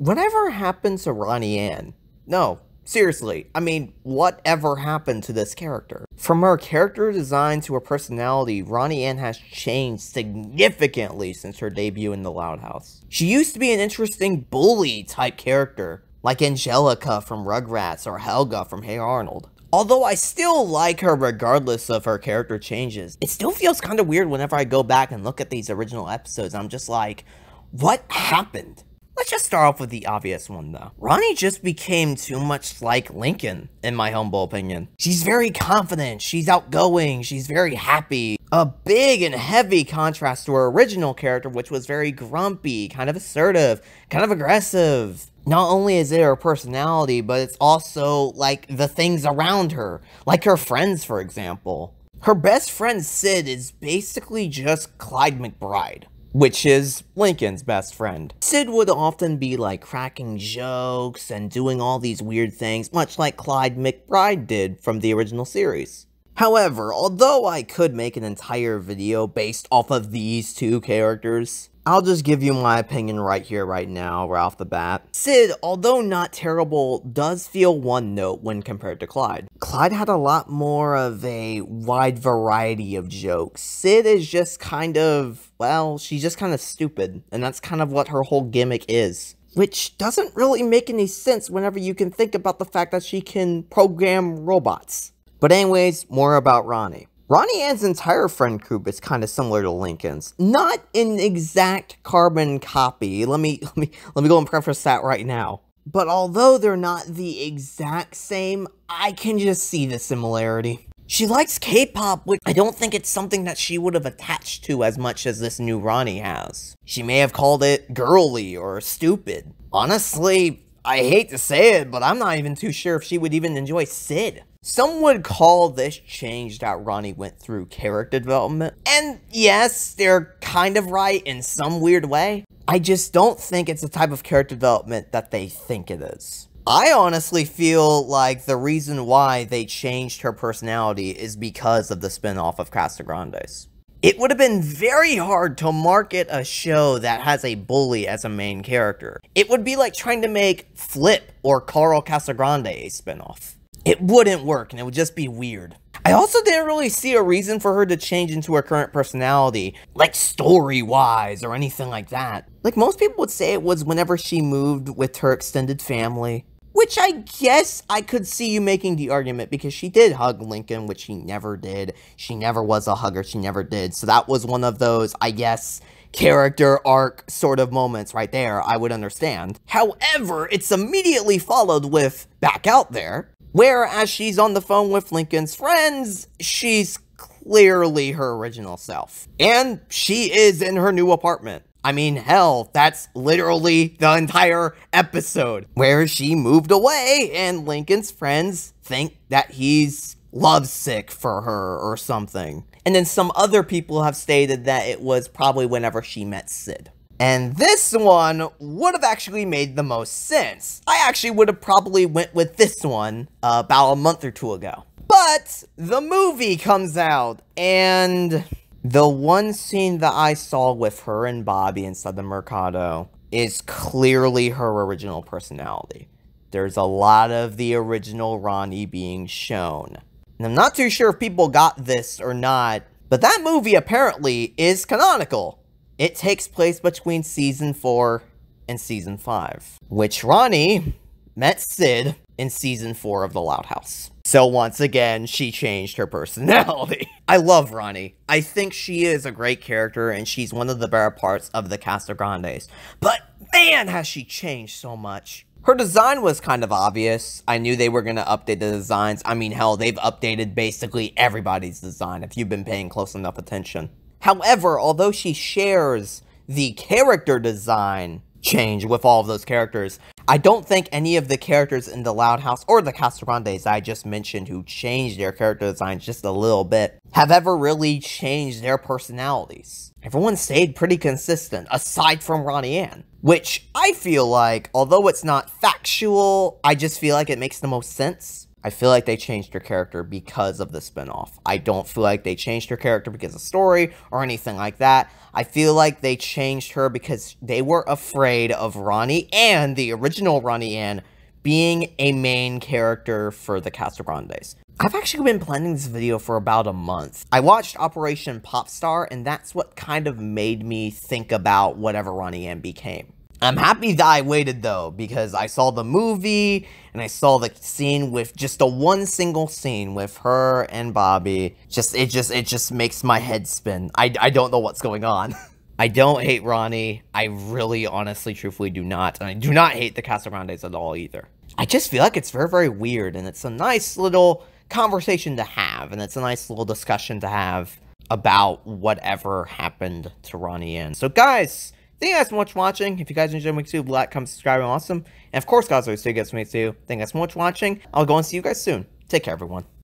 Whatever happened to Ronnie Ann? No, seriously, I mean, whatever happened to this character? From her character design to her personality, Ronnie Ann has changed significantly since her debut in the Loud House. She used to be an interesting bully type character, like Angelica from Rugrats or Helga from Hey Arnold. Although I still like her regardless of her character changes, it still feels kind of weird whenever I go back and look at these original episodes. I'm just like, what happened? Let's just start off with the obvious one though. Ronnie just became too much like Lincoln, in my humble opinion. She's very confident, she's outgoing, she's very happy. A big and heavy contrast to her original character, which was very grumpy, kind of assertive, kind of aggressive. Not only is it her personality, but it's also like the things around her, like her friends, for example. Her best friend Sid is basically just Clyde McBride, which is Lincoln's best friend. Sid would often be like cracking jokes and doing all these weird things, much like Clyde McBride did from the original series. However, although I could make an entire video based off of these two characters, I'll just give you my opinion right here, right now, right off the bat. Sid, although not terrible, does feel one note when compared to Clyde. Clyde had a lot more of a wide variety of jokes. Sid is just kind of, well, she's just kind of stupid, and that's kind of what her whole gimmick is. Which doesn't really make any sense whenever you can think about the fact that she can program robots. But anyways, more about Ronnie. Ronnie Ann's entire friend group is kind of similar to Lincoln's. Not an exact carbon copy. Let me go and preface that right now. But although they're not the exact same, I can just see the similarity. She likes K-pop, which I don't think it's something that she would have attached to as much as this new Ronnie has. She may have called it girly or stupid. Honestly, I hate to say it, but I'm not even too sure if she would even enjoy Sid. Some would call this change that Ronnie went through character development. And yes, they're kind of right in some weird way. I just don't think it's the type of character development that they think it is. I honestly feel like the reason why they changed her personality is because of the spin-off of Casagrandes. It would have been very hard to market a show that has a bully as a main character. It would be like trying to make Flip or Carl Casagrande a spin-off. It wouldn't work, and it would just be weird. I also didn't really see a reason for her to change into her current personality, like story-wise or anything like that. Like most people would say it was whenever she moved with her extended family. Which I guess I could see you making the argument because she did hug Lincoln, which she never did. She never was a hugger, she never did. So that was one of those, I guess, character arc sort of moments right there, I would understand. However, it's immediately followed with back out there, where as she's on the phone with Lincoln's friends, she's clearly her original self. And she is in her new apartment. I mean, hell, that's literally the entire episode, where she moved away and Lincoln's friends think that he's lovesick for her or something. And then some other people have stated that it was probably whenever she met Sid. And this one would have actually made the most sense. I actually would have probably went with this one about a month or two ago. But the movie comes out, and the one scene that I saw with her and Bobby inside the Mercado is clearly her original personality. There's a lot of the original Ronnie being shown. And I'm not too sure if people got this or not, but that movie apparently is canonical. It takes place between Season 4 and Season 5, which Ronnie met Sid in Season 4 of The Loud House. So once again, she changed her personality. I love Ronnie. I think she is a great character, and she's one of the better parts of the Casagrandes. But man, has she changed so much. Her design was kind of obvious. I knew they were going to update the designs. I mean, hell, they've updated basically everybody's design if you've been paying close enough attention. However, although she shares the character design change with all of those characters, I don't think any of the characters in the Loud House or the Casagrandes I just mentioned who changed their character designs just a little bit have ever really changed their personalities. Everyone stayed pretty consistent, aside from Ronnie Ann, which I feel like, although it's not factual, I just feel like it makes the most sense. I feel like they changed her character because of the spinoff. I don't feel like they changed her character because of story or anything like that. I feel like they changed her because they were afraid of Ronnie and the original Ronnie Ann being a main character for the Casa Grandes. I've actually been planning this video for about a month. I watched Operation Popstar, and that's what kind of made me think about whatever Ronnie Ann became. I'm happy that I waited, though, because I saw the movie, and I saw the scene with just a one single scene with her and Bobby. It just makes my head spin. I don't know what's going on. I don't hate Ronnie. I really, honestly, truthfully do not. And I do not hate the Casa Grandes at all, either. I just feel like it's very, very weird, and it's a nice little conversation to have, and it's a nice little discussion to have about whatever happened to Ronnie Ann. So, guys, thank you guys so much for watching. If you guys enjoyed my YouTube, like, comment, subscribe, and awesome. And of course, guys, always do get to me too. Thank you guys so much for watching. I'll go and see you guys soon. Take care, everyone.